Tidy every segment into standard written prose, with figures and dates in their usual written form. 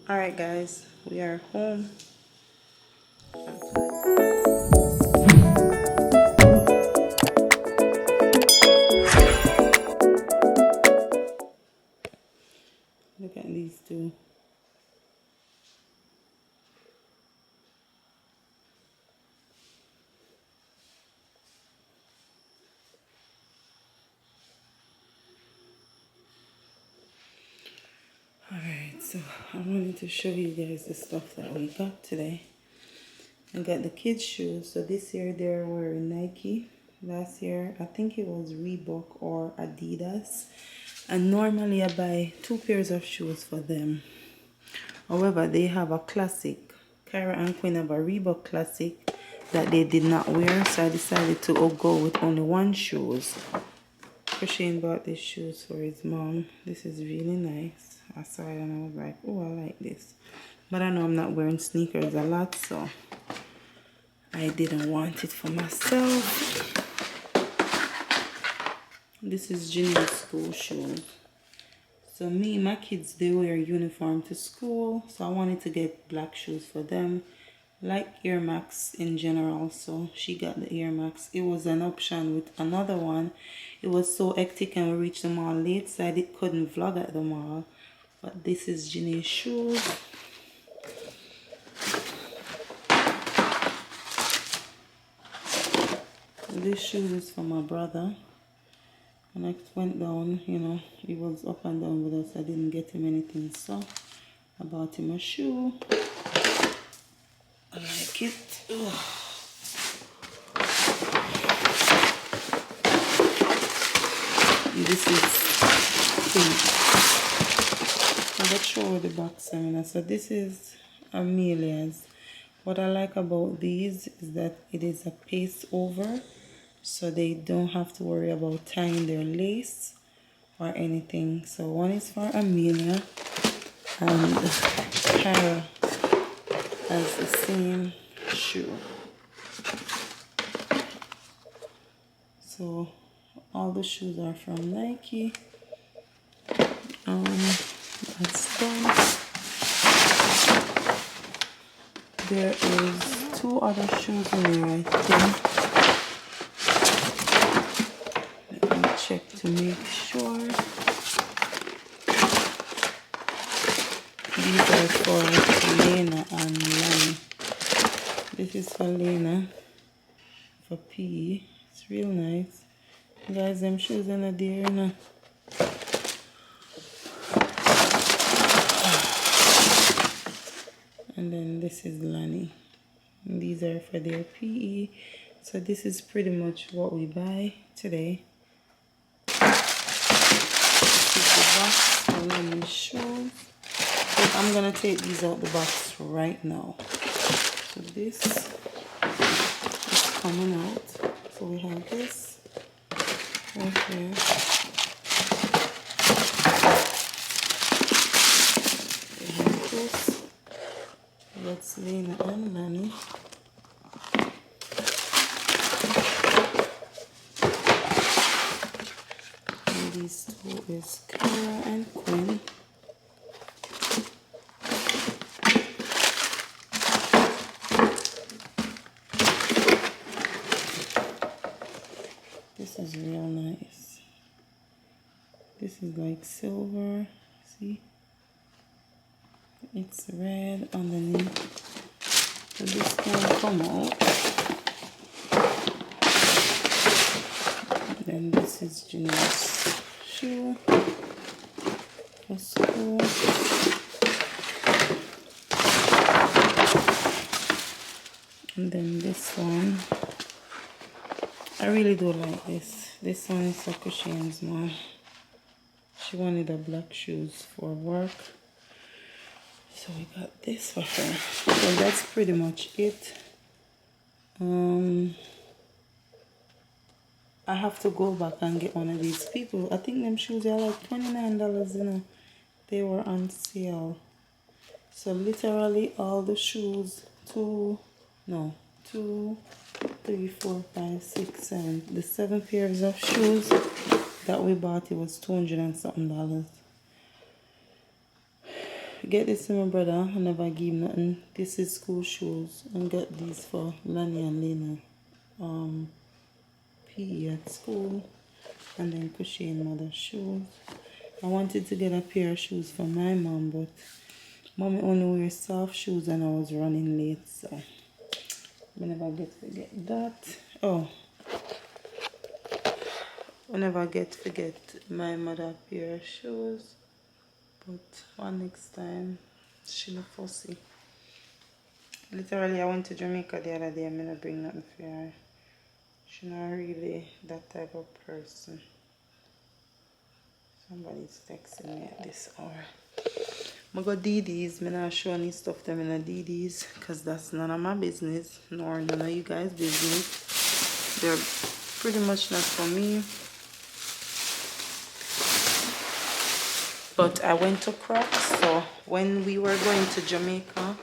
Alright guys, we are home. Look at these two. Alright, so I wanted to show you guys the stuff that we got today. I got the kids' shoes. So this year they're wearing Nike. Last year I think it was Reebok or Adidas. And normally I buy 2 pairs of shoes for them. However, they have a classic. Kyra and Quinn have a Reebok classic that they did not wear. So I decided to go with only 1 shoes. Shane bought these shoes for his mom. This is really nice. I saw it and I was like, oh, I like this. But I know I'm not wearing sneakers a lot, so I didn't want it for myself. This is Ginny's school shoes. So my kids, they wear uniform to school. So I wanted to get black shoes for them. Like Air Max in general, so she got the Air Max. It was an option with another one. It was so hectic and we reached the mall late, so I couldn't vlog at the mall. But this is Ginny's shoes. This shoe is for my brother. When I went down, you know, he was up and down with us. I didn't get him anything, so I bought him a shoe. I like it. Ugh. This is pink. I'm going to show you the box. So this is Amelia's. What I like about these is that it is a paste over, so they don't have to worry about tying their lace or anything. So one is for Amelia, and Cara has the same shoe. So all the shoes are from Nike. That's done. There is 2 other shoes in here, I think. Let me check to make sure. These are for Lena and Lani. This is for Lena for PE. It's real nice. Guys, them shoes are not there, you know. And then this is Lani. And these are for their PE. So this is pretty much what we buy today. This is the box for Lani's shoes. So I'm gonna take these out the box right now. So this is coming out. So we have this right here. We have this. That's Lena and Lani. And these 2 is Cara and Quinn. This is real nice. This is like silver. See? It's red underneath. So this can come out. And then this is Ginny's shoe for school. And then this one. I really do like this. This one is for Shane's mom. She wanted the black shoes for work. So we got this for her. So that's pretty much it. I have to go back and get one of these. People, I think them shoes are like $29, you know. They were on sale. So literally all the shoes, 2, 3, 4, 5, 6, 7. The 7 pairs of shoes that we bought, it was $200 and something. get this to my brother. I never give him nothing. This is school shoes. And got these for Lani and Lena. PE at school. And then Cushy and mother's shoes. I wanted to get a pair of shoes for my mom, but mommy only wears soft shoes and I was running late, so I never get to get that. Oh, I never get to get my mother a pair of shoes, but one next time. She look fussy. Literally, I went to Jamaica the other day. I'm gonna bring nothing for her. She's not really that type of person. Somebody's texting me at this hour. I go DD's. I'm not showing any stuff them in a DD's because that's none of my business, nor none of you guys' business. They're pretty much not for me. But I went to Crocs, so when we were going to Jamaica,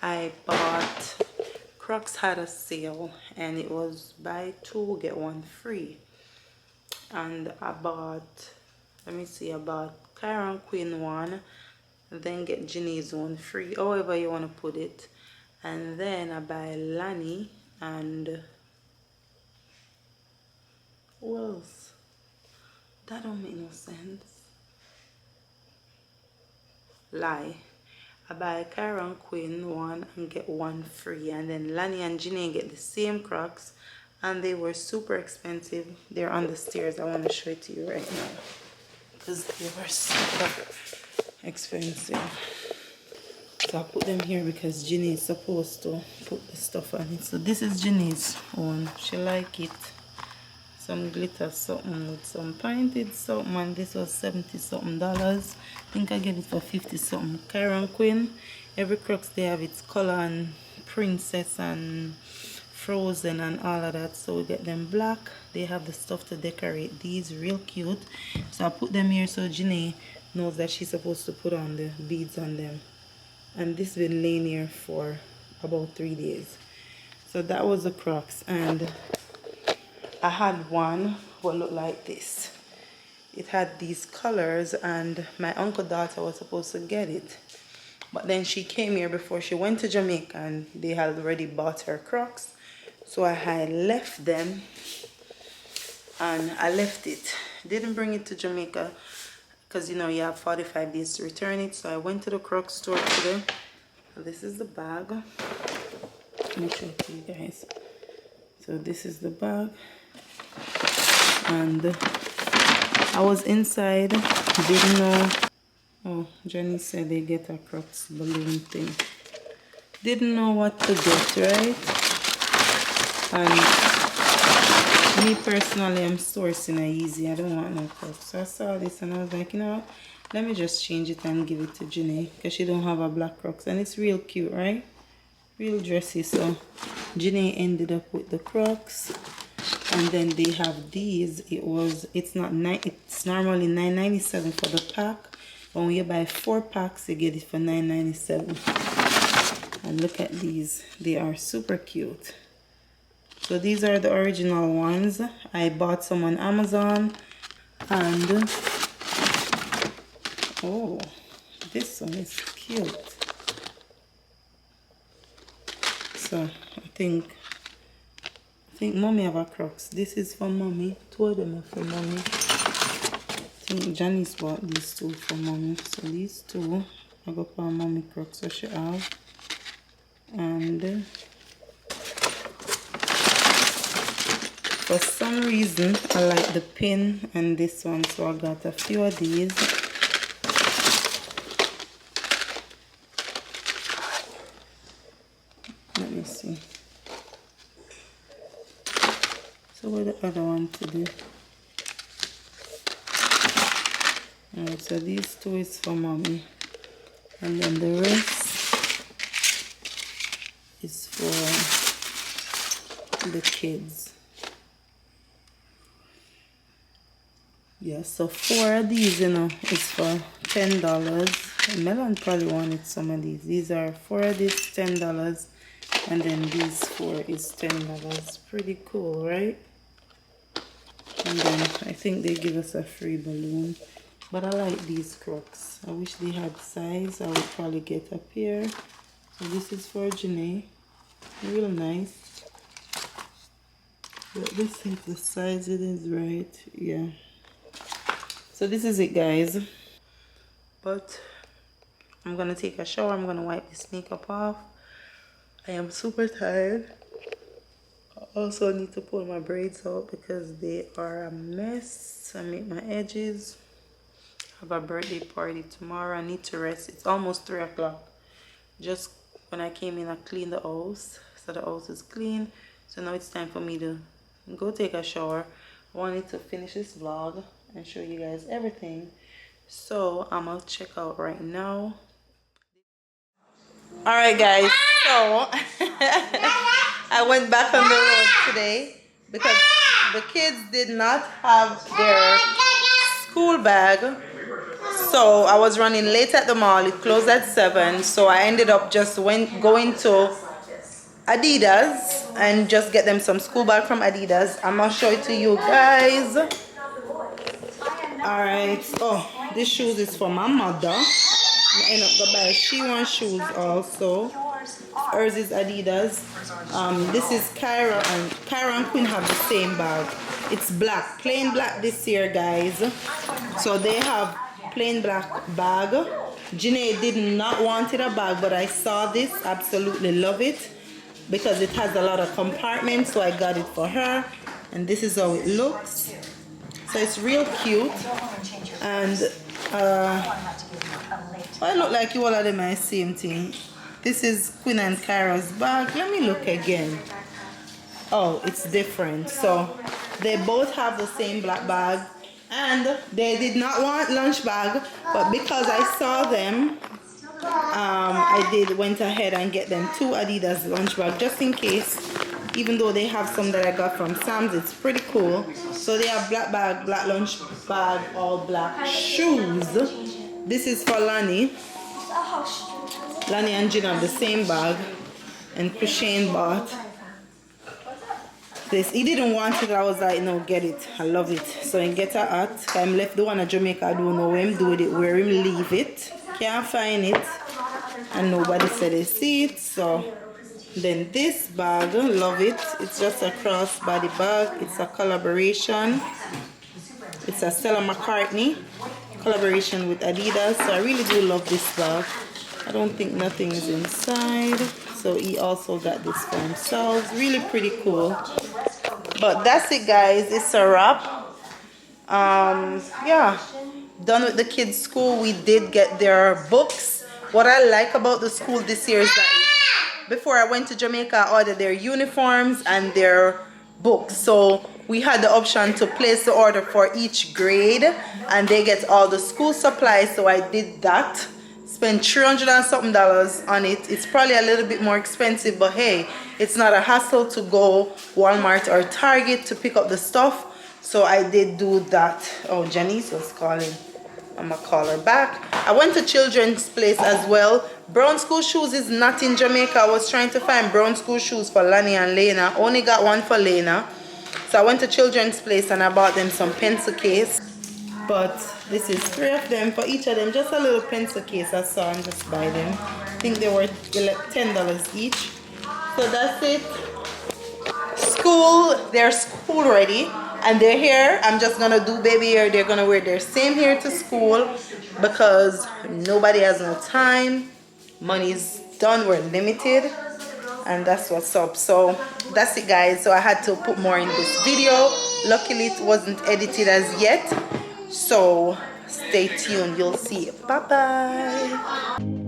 I bought, Crocs had a sale and it was buy two get one free. And I bought, let me see, I bought Kyron Queen one, then get Ginny's one free, however you want to put it. And then I buy Lani and who else? That don't make no sense. Lie. I buy Kyron Queen one and get one free, and then Lani and Ginny get the same Crocs, and they were super expensive. They're on the stairs. I want to show it to you right now because they were super expensive. So I put them here because Ginny is supposed to put the stuff on it. So this is Ginny's one. She like it. Some glitter something with some painted something, and this was $70 something. I think I get it for 50 something. Kyron Queen, every Crocs they have its color and princess and frozen and all of that, so we get them black. They have the stuff to decorate these, real cute. So I put them here so Ginny knows that she's supposed to put on the beads on them. And this has been laying here for about 3 days. So that was the Crocs, and I had one what looked like this. It had these colors, and my uncle daughter was supposed to get it, but then she came here before she went to Jamaica and they had already bought her Crocs. So I had left them and I left it, didn't bring it to Jamaica because you know you have 45 days to return it. So I went to the Crocs store today. This is the bag. Let me show it to you guys. So this is the bag, and I was inside, didn't know. Oh, Jenny said they get a Crocs balloon thing. Didn't know what to get, right? And me personally, I'm sourcing a easy. I don't want no Crocs. So I saw this and I was like, you know what? Let me just change it and give it to Jenny because she don't have a black Crocs, and it's real cute, right? Real dressy. So Jenny ended up with the Crocs, and then they have these. It's normally $9.97 for the pack, but when you buy 4 packs you get it for $9.97. And look at these, they are super cute. So these are the original ones. I bought some on Amazon, and oh, this one is cute. So I think mommy have a Crocs. This is for mommy. 2 of them are for mommy. I think Janice bought these 2 for mommy. So these 2 I got for mommy Crocs that she have. And for some reason I like the pin and this one, so I got a few of these. Let me see. So what the other one to do? Alright, so these 2 is for mommy, and then the rest is for the kids. Yeah, so 4 of these, you know, is for $10. Melon probably wanted some of these. These are 4 of these, $10, and then these 4 is $10. Pretty cool, right? And then I think they give us a free balloon. But I like these Crocs. I wish they had size. I would probably get a pair. So this is for Janae. Real nice. But let's see if the size it is right. Yeah. So this is it, guys. But I'm gonna take a shower. I'm gonna wipe this makeup off. I am super tired. I also need to pull my braids out because they are a mess. I make my edges. I have a birthday party tomorrow. I need to rest. It's almost 3 o'clock. Just when I came in, I cleaned the house. So the house is clean. So now it's time for me to go take a shower. I wanted to finish this vlog and show you guys everything. So I'm gonna check out right now. Alright guys, so I went back on the road today because the kids did not have their school bag. So I was running late at the mall. It closed at 7. So I ended up just going to Adidas and just get them some school bag from Adidas. I'm gonna show it to you guys. Alright, oh, this shoes is for my mother. I end up to buy she wants shoes also. Hers is Adidas. This is Kyra and Quinn have the same bag. It's black, plain black this year, guys. So they have plain black bag. Janae did not want it a bag, but I saw this, absolutely love it because it has a lot of compartments, so I got it for her. And this is how it looks. So it's real cute. And I look like you all of them are the same thing. This is Quinn and Kyra's bag. Let me look again. Oh, it's different. So they both have the same black bag. And they did not want lunch bag, but because I saw them, I went ahead and get them 2 Adidas lunch bag just in case. Even though they have some that I got from Sam's, it's pretty cool. So they have black bag, black lunch bag, all black shoes. This is for Lani. Lani and Jin have the same bag, and Christian bought this. He didn't want it. I was like, no, get it. I love it. So I get a hat. I'm left the one in Jamaica. I don't know where him do with it, where him leave it. Can't find it. And nobody said they see it. So then this bag, love it. It's just a crossbody bag. It's a collaboration. It's a Stella McCartney collaboration with Adidas. So I really do love this bag. I don't think nothing is inside. So he also got this for himself. Really pretty cool. But that's it, guys. It's a wrap. Yeah, done with the kids' school. We did get their books. What I like about the school this year is that before I went to Jamaica, I ordered their uniforms and their books. So we had the option to place the order for each grade, and they get all the school supplies. So I did that. Spent $300 and something on it. It's probably a little bit more expensive, but hey, it's not a hassle to go Walmart or Target to pick up the stuff. So I did do that. Oh, Janice was calling. I'm gonna call her back. I went to Children's Place as well. Brown school shoes is not in Jamaica. I was trying to find brown school shoes for Lani and Lena. Only got one for Lena. So I went to Children's Place and I bought them some pencil case. But this is 3 of them for each of them. Just a little pencil case I saw and just buy them. I think they were $10 each. So that's it. School, they're school ready. And they're here. I'm just gonna do baby hair. They're gonna wear their same hair to school because nobody has no time. Money's done, we're limited. And that's what's up. So that's it, guys. So I had to put more in this video. Luckily it wasn't edited as yet. So stay tuned, you'll see. Bye bye.